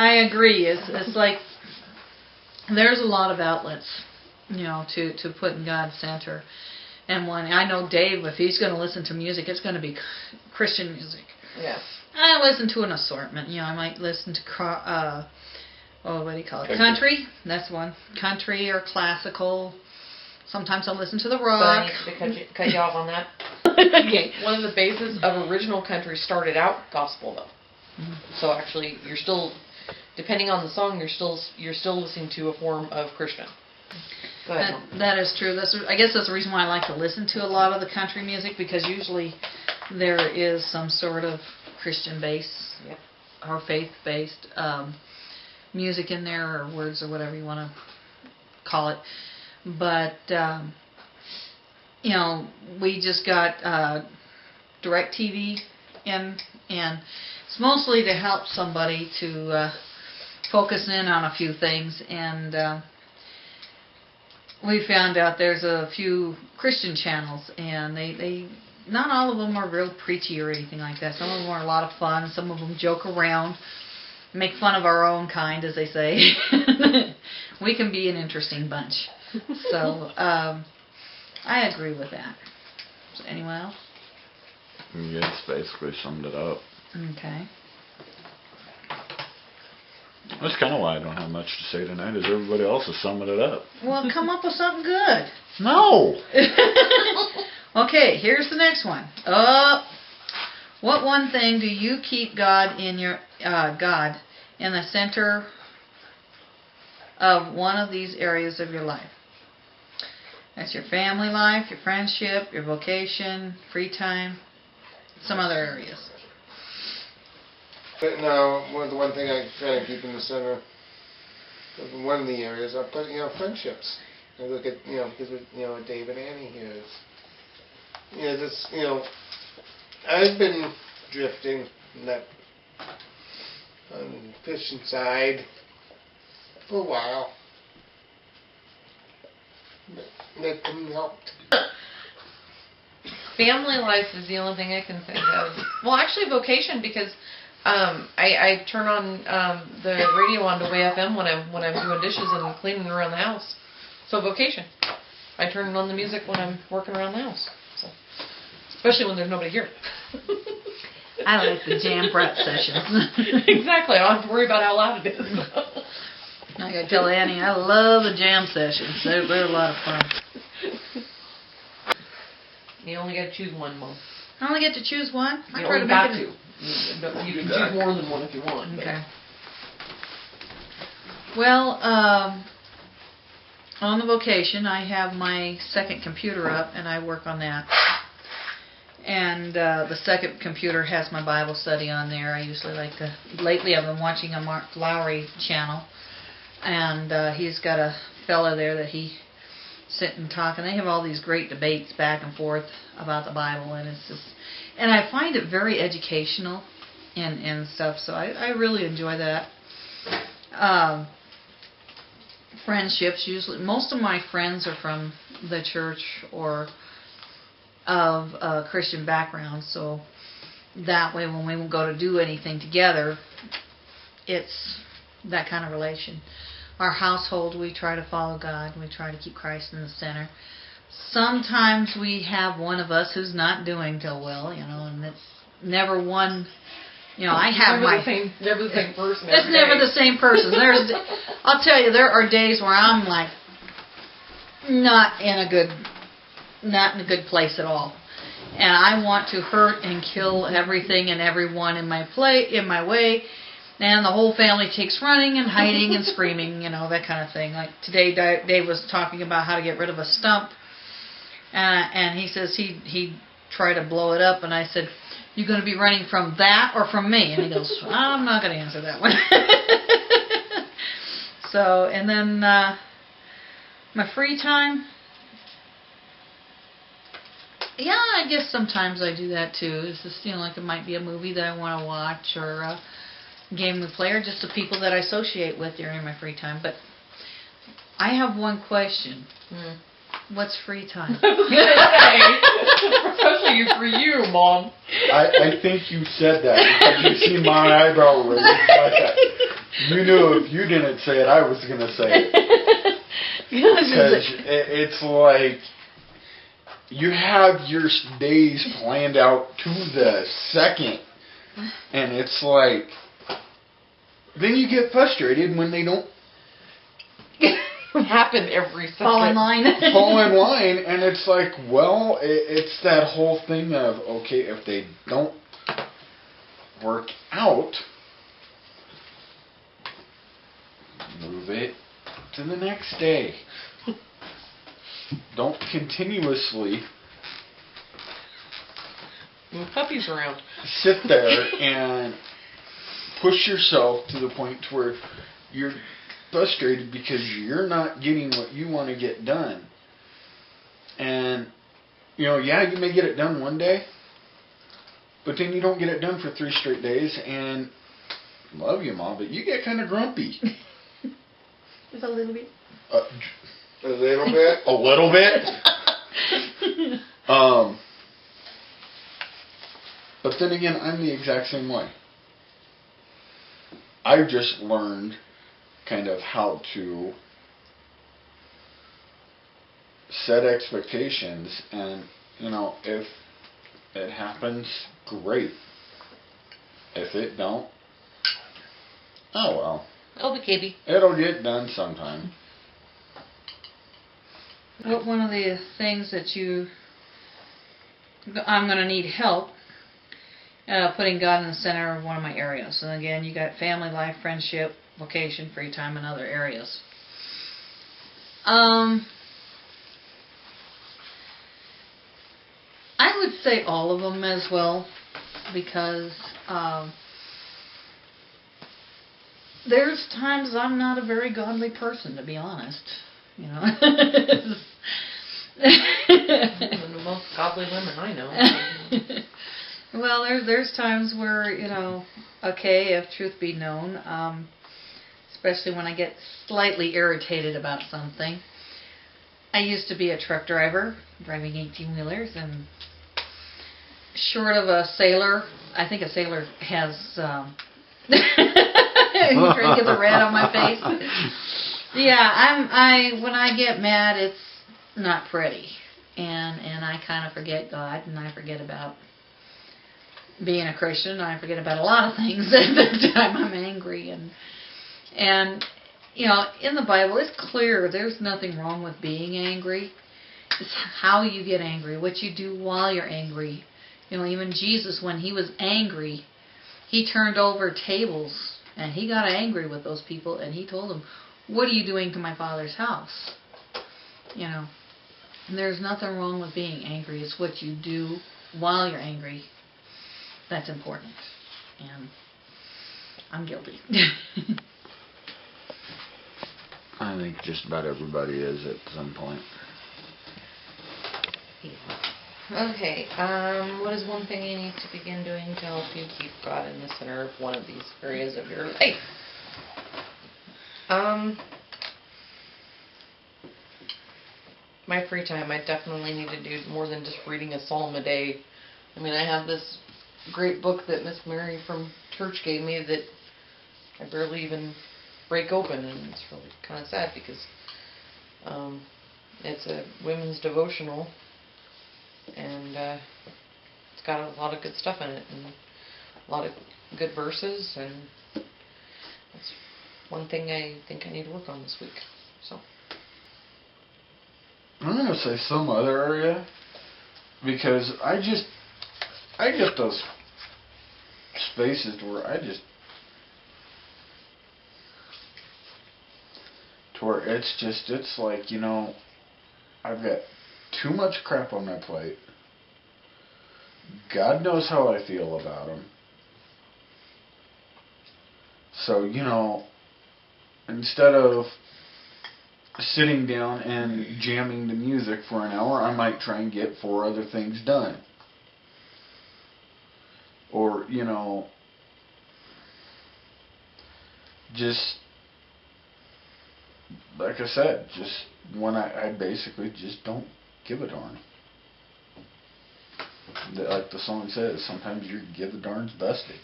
I agree. It's like there's a lot of outlets, to put in God's center. And when I know Dave, if he's going to listen to music, it's going to be Christian music. Yeah. I listen to an assortment. I might listen to what do you call it? Country. That's one. Country or classical. Sometimes I'll listen to the rock. But I need to cut you off on that. Okay. One of the bases of original country started out gospel, though. Mm-hmm. So actually, you're still, depending on the song, you're still listening to a form of Christian. Go ahead. That is true. I guess that's the reason why I like to listen to a lot of the country music, because usually there is some sort of Christian base, yep, or faith-based music in there, or words, or whatever you want to call it. But we just got DirecTV in, and it's mostly to help somebody to focus in on a few things. And we found out there's a few Christian channels, and they not all of them are real preachy or anything like that. Some of them are a lot of fun. Some of them joke around, make fun of our own kind, as they say. We can be an interesting bunch. So I agree with that. So anyone else? Yes, basically summed it up. Okay. That's kind of why I don't have much to say tonight, is everybody else is summing it up. Well, come up with something good. No! Okay, here's the next one. What one thing do you keep God in the center of one of these areas of your life? That's your family life, your friendship, your vocation, free time, some other areas. But no, the one thing I try to keep in the center of one of the areas, I put, friendships. I look at, because with, Dave and Annie here is, I've been drifting on that Christian side for a while. That couldn't help. Family life is the only thing I can think of. Well, actually, vocation, because I turn on the radio on to WFM when I'm doing dishes and cleaning around the house. So vocation. I turn on the music when I'm working around the house. So, especially when there's nobody here. I like the jam prep sessions. Exactly. I don't have to worry about how loud it is. I gotta tell Annie, I love the jam sessions. They're a lot of fun. You only got to choose one, Mom. I only get to choose one? You only got to. You can choose more than one if you want. Okay. Well, on the vocation, I have my second computer up, and I work on that. And the second computer has my Bible study on there. I usually like to... Lately, I've been watching a Mark Lowry channel, and he's got a fella there that he sit and talk, and they have all these great debates back and forth about the Bible, and it's just... And I find it very educational and stuff, so I really enjoy that. Friendships, usually, most of my friends are from the church or of a Christian background, so that way when we go to do anything together, it's that kind of relation. Our household, we try to follow God, we try to keep Christ in the center. Sometimes we have one of us who's not doing so well, and it's never one. I have never the same person. It's never the same person. I'll tell you, there are days where I'm like not in a good place at all, and I want to hurt and kill everything and everyone in my way, and the whole family takes running and hiding and screaming, that kind of thing. Like today, Dave was talking about how to get rid of a stump, and he says he'd try to blow it up, and I said, "You going to be running from that or from me?" And he goes, "I'm not going to answer that one." So, and then my free time, yeah, I guess sometimes I do that too. It's just, like it might be a movie that I want to watch, or a game we play, or just the people that I associate with during my free time. But I have one question. What's free time? Especially for you, Mom. I think you said that because you see my eyebrow raised like that. You knew if you didn't say it, I was gonna say it. Because it's like you have your days planned out to the second, and it's like then you get frustrated when they don't happen every second. Fall in line. fall in line, and it's like, well, it's that whole thing of, okay, if they don't work out, move it to the next day. Don't continuously Move puppies around. sit there and push yourself to the point to where you're frustrated because you're not getting what you want to get done. And, you know, yeah, you may get it done one day, but then you don't get it done for 3 straight days, and love you, Mom, but you get kind of grumpy. Just a little bit. A little bit. A little bit. But then again, I'm the exact same way. I've just learned kind of how to set expectations, and, you know, if it happens, great. If it don't, oh well. OBKB. It'll get done sometime. Well, one of the things that I'm going to need help putting God in the center of one of my areas. And again, you got family, life, friendship, vocation, free time, and other areas. I would say all of them as well, because there's times I'm not a very godly person, to be honest. You know. The most godly women I know. Well, there's times where, you know, okay, if truth be known, especially when I get slightly irritated about something. I used to be a truck driver, driving 18-wheelers, and short of a sailor, I think a sailor has, you trying to get the red on my face? Yeah, when I get mad, it's not pretty, and I kind of forget God, and I forget about being a Christian. I forget about a lot of things at the time I'm angry, and you know, in the Bible it's clear there's nothing wrong with being angry. It's how you get angry, what you do while you're angry. You know, even Jesus, when he was angry, he turned over tables, and he got angry with those people, and he told them, "What are you doing to my Father's house?" You know, and there's nothing wrong with being angry. It's what you do while you're angry that's important, and I'm guilty. I think just about everybody is at some point. Okay, what is one thing you need to begin doing to help you keep God in the center of one of these areas of your life? My free time, I definitely need to do more than just reading a psalm a day. I mean, I have this great book that Miss Mary from church gave me that I barely even break open, and it's really kind of sad because it's a women's devotional, and it's got a lot of good stuff in it, and a lot of good verses, and that's one thing I think I need to work on this week. So I'm gonna say some other area, because I get those spaces where it's like, you know, I've got too much crap on my plate. God knows how I feel about them. So, you know, instead of sitting down and jamming the music for an hour, I might try and get 4 other things done. Or, you know, just, like I said, just when I basically just don't give a darn. Like the song says, sometimes your give a darn's busted.